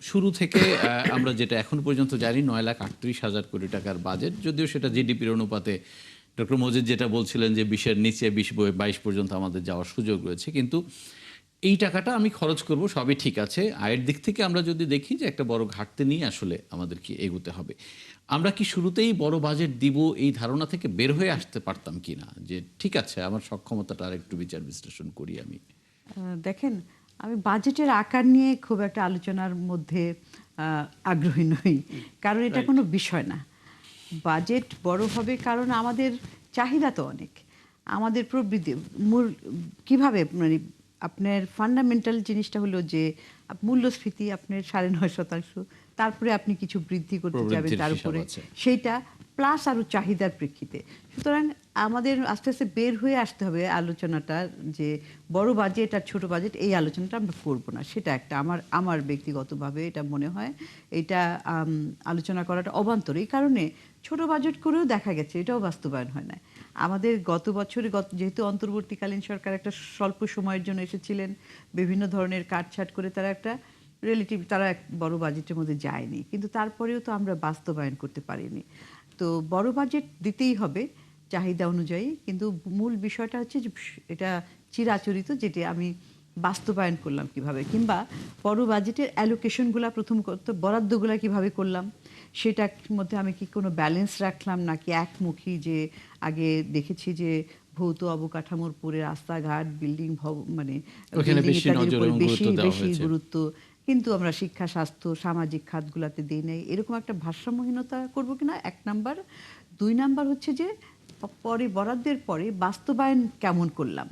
শুরু থেকে আমরা যেটা এখন পর্যন্ত জানি 9,38,000 কোটি টাকার বাজেট, যদিও সেটা জিডিপির অনুপাতে ডক্টর মজিদ যেটা বলছিলেন যে 20-এর নিচে 22 পর্যন্ত আমাদের যাওয়ার সুযোগ রয়েছে, কিন্তু এই টাকাটা আমি খরচ করব সবই ঠিক আছে। আয়ের দিক থেকে আমরা যদি দেখি যে একটা বড় ঘাটতি নিয়ে আসলে আমাদেরকে এগোতে হবে, আমরা কি শুরুতেই বড় বাজেট দিব এই ধারণা থেকে বের হয়ে আসতে পারতাম কিনা, যে ঠিক আছে আমার সক্ষমতাটা আর একটু বিচার বিশ্লেষণ করি আমি? দেখেন, আমি বাজেটের আকার নিয়ে খুব একটা আলোচনার মধ্যে আগ্রহী নই, কারণ এটা কোনো বিষয় না। বাজেট বড় হবে কারণ আমাদের চাহিদা তো অনেক, আমাদের প্রবৃদ্ধি মূল কিভাবে মানে আপনার ফান্ডামেন্টাল জিনিসটা হলো যে মূল্যস্ফীতি আপনার 9.5%, তারপরে আপনি কিছু বৃদ্ধি করতে যাবেন তার উপরে, সেইটা প্লাস আরও চাহিদার প্রেক্ষিতে। সুতরাং আমাদের আস্তে আস্তে বের হয়ে আসতে হবে আলোচনাটা, যে বড় বাজেট আর ছোট বাজেট এই আলোচনাটা আমরা করব না, সেটা একটা আমার ব্যক্তিগতভাবে এটা মনে হয়। এটা আলোচনা করাটা অবান্তর, এই কারণে ছোট বাজেট করেও দেখা গেছে এটাও বাস্তবায়ন হয় না। আমাদের গত বছরে যেহেতু অন্তর্বর্তীকালীন সরকার একটা স্বল্প সময়ের জন্য এসেছিলেন, বিভিন্ন ধরনের কাটছাট করে তারা একটা তারা এক বড় বাজেটের মধ্যে যায়নি, কিন্তু তারপরেও তো আমরা বাস্তবায়ন করতে পারিনি। তো বড় বাজেট দিতেই হবে চাহিদা অনুযায়ী, কিন্তু মূল বিষয়টা হচ্ছে যে এটা চিরাচরিত, যেটা আমি বাস্তবায়ন করলাম কিভাবে, কিংবা বড় বাজেটের অ্যালোকেশনগুলো প্রথম বরাদ্দগুলো কিভাবে করলাম, সেটার মধ্যে আমি কি কোনো ব্যালেন্স রাখলাম নাকি একমুখী, যে আগে দেখেছি যে ভৌত অবকাঠামোর পরে রাস্তাঘাট বিল্ডিং মানে বেশি গুরুত্ব, কিন্তু আমরা শিক্ষা স্বাস্থ্য সামাজিক খাতগুলোতে দিই নাই, এরকম একটা ভারসাম্যহীনতা করবো কিনা, এক নাম্বার। 2 নাম্বার হচ্ছে যে পরে বরাদ্দের পরে বাস্তবায়ন কেমন করলাম,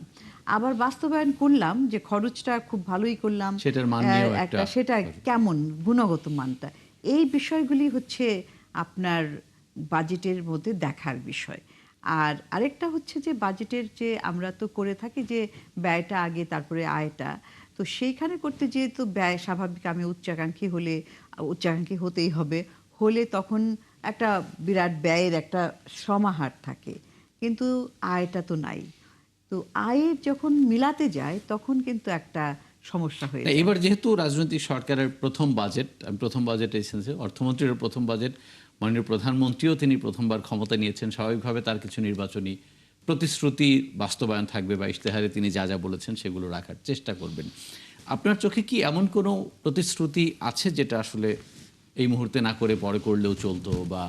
আবার বাস্তবায়ন করলাম যে খরচটা খুব ভালোই করলাম, সেটার মান নিয়েও একটা সেটা কেমন গুণগত মানটা, এই বিষয়গুলি হচ্ছে আপনার বাজেটের মধ্যে দেখার বিষয়। আর আরেকটা হচ্ছে যে বাজেটের যে আমরা তো করে থাকি যে ব্যয়টা আগে তারপরে আয়টা, তো সেইখানে করতে যেয়ে তো ব্যয় স্বাভাবিক, আমি উচ্চাকাঙ্ক্ষী হতেই হবে, হলে তখন একটা বিরাট ব্যয়ের একটা সমাহার থাকে, কিন্তু আয়টা তো নাই। তো আয়ের যখন মিলাতে যায় তখন কিন্তু একটা সমস্যা হয়ে যায়। এবার যেহেতু রাজনৈতিক সরকারের প্রথম বাজেট, প্রথম বাজেট এসেছে, অর্থমন্ত্রীর প্রথম বাজেট, মাননীয় প্রধানমন্ত্রীও তিনি প্রথমবার ক্ষমতা নিয়েছেন, স্বাভাবিকভাবে তার কিছু নির্বাচনী প্রতিশ্রুতি বাস্তবায়ন থাকবে বা ইশতেহারে তিনি যা যা বলেছেন সেগুলো রাখার চেষ্টা করবেন। আপনার চোখে কি এমন কোনো প্রতিশ্রুতি আছে যেটা আসলে এই মুহূর্তে না করে পরে করলেও চলতো, বা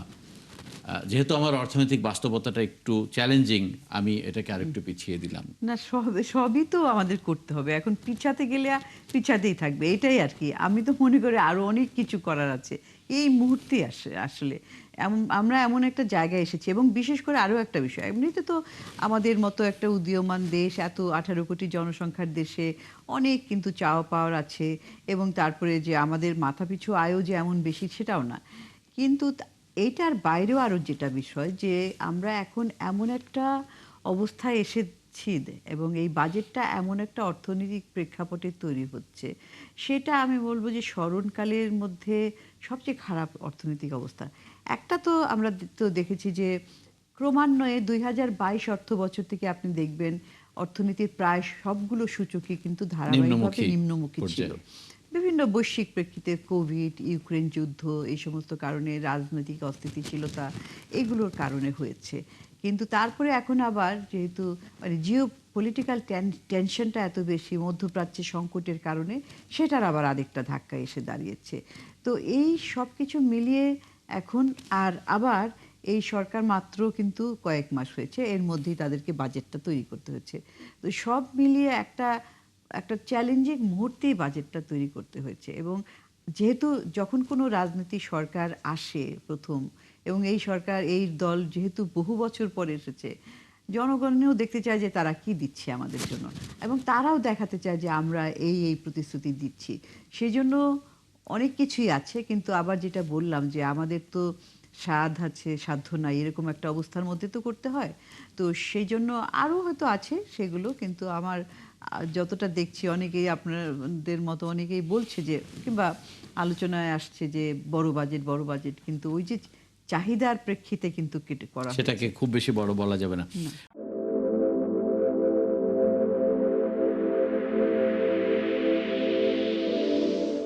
যেহেতু আমার অর্থনৈতিক বাস্তবতাটা একটু চ্যালেঞ্জিং, আমি এটাকে আরেকটু পিছিয়ে দিলাম? না, সবই তো আমাদের করতে হবে, এখন পিছাতে গেলে পিছাতেই থাকবে, এটাই আর কি। আমি তো মনে করি আরো অনেক কিছু করার আছে এই মুহূর্তে। আসলে আমরা এমন একটা জায়গায় এসেছি, এবং বিশেষ করে আরো একটা বিষয়, এমনিতে তো আমাদের মতো একটা উদীয়মান দেশ, এত 18 কোটি জনসংখ্যার দেশে অনেক কিন্তু চাওয়া পাওয়ার আছে, এবং তারপরে যে আমাদের মাথাপিছু আয়ও যে এমন বেশি সেটাও না, কিন্তু এইটার বাইরেও আরো যেটা বিষয়, যে আমরা এখন এমন একটা অবস্থায় এসেছি, এবং এই বাজেটটা এমন একটা অর্থনৈতিক প্রেক্ষাপটে তৈরি হচ্ছে, সেটা আমি বলবো যে স্মরণকালের মধ্যে সবচেয়ে খারাপ অর্থনৈতিক অবস্থা। একটা তো আমরা তো দেখেছি যে ক্রমান্বয়ে 2022 অর্থ বছর থেকে আপনি দেখবেন অর্থনীতির প্রায় সবগুলো সূচকই কিন্তু ধারাবাহিকভাবে নিম্নমুখী ছিল, বিভিন্ন বৈশ্বিক প্রেক্ষিতে, কোভিড, ইউক্রেন যুদ্ধ, এই সমস্ত কারণে, রাজনৈতিক অস্থিতিশীলতা, এগুলোর কারণে হয়েছে। কিন্তু তারপরে এখন আবার যেহেতু মানে জিও পলিটিক্যাল টেনশনটা এত বেশি, মধ্যপ্রাচ্যের সংকটের কারণে সেটার আবার আরেকটা ধাক্কা এসে দাঁড়িয়েছে। তো এই সব কিছু মিলিয়ে এখন আবার এই সরকার মাত্র কিন্তু কয়েক মাস হয়েছে, এর মধ্যেই তাদেরকে বাজেটটা তৈরি করতে হচ্ছে। তো সব মিলিয়ে একটা চ্যালেঞ্জিং মুহূর্তেই বাজেটটা তৈরি করতে হয়েছে। এবং যেহেতু যখন কোনো রাজনৈতিক সরকার আসে প্রথম, এবং এই সরকার, এই দল যেহেতু বহু বছর পরে এসেছে, জনগণও দেখতে চায় যে তারা কি দিচ্ছে আমাদের জন্য, এবং তারাও দেখাতে চায় যে আমরা এই প্রতিশ্রুতি দিচ্ছি। সেই জন্য অনেক কিছুই আছে, কিন্তু আবার যেটা বললাম যে আমাদের তো সাধ আছে সাধ্য নাই, এরকম একটা অবস্থার মধ্যে তো করতে হয়। তো সেই জন্য আরও হয়তো আছে সেগুলো, কিন্তু আমার যতটা দেখছি অনেকেই আপনাদের মতো অনেকেই বলছে যে, কিংবা আলোচনায় আসছে যে বড় বাজেট, কিন্তু ওই যে চাহিদার প্রেক্ষিতে কিন্তু কেটে করা, সেটাকে খুব বেশি বড় বলা যাবে না।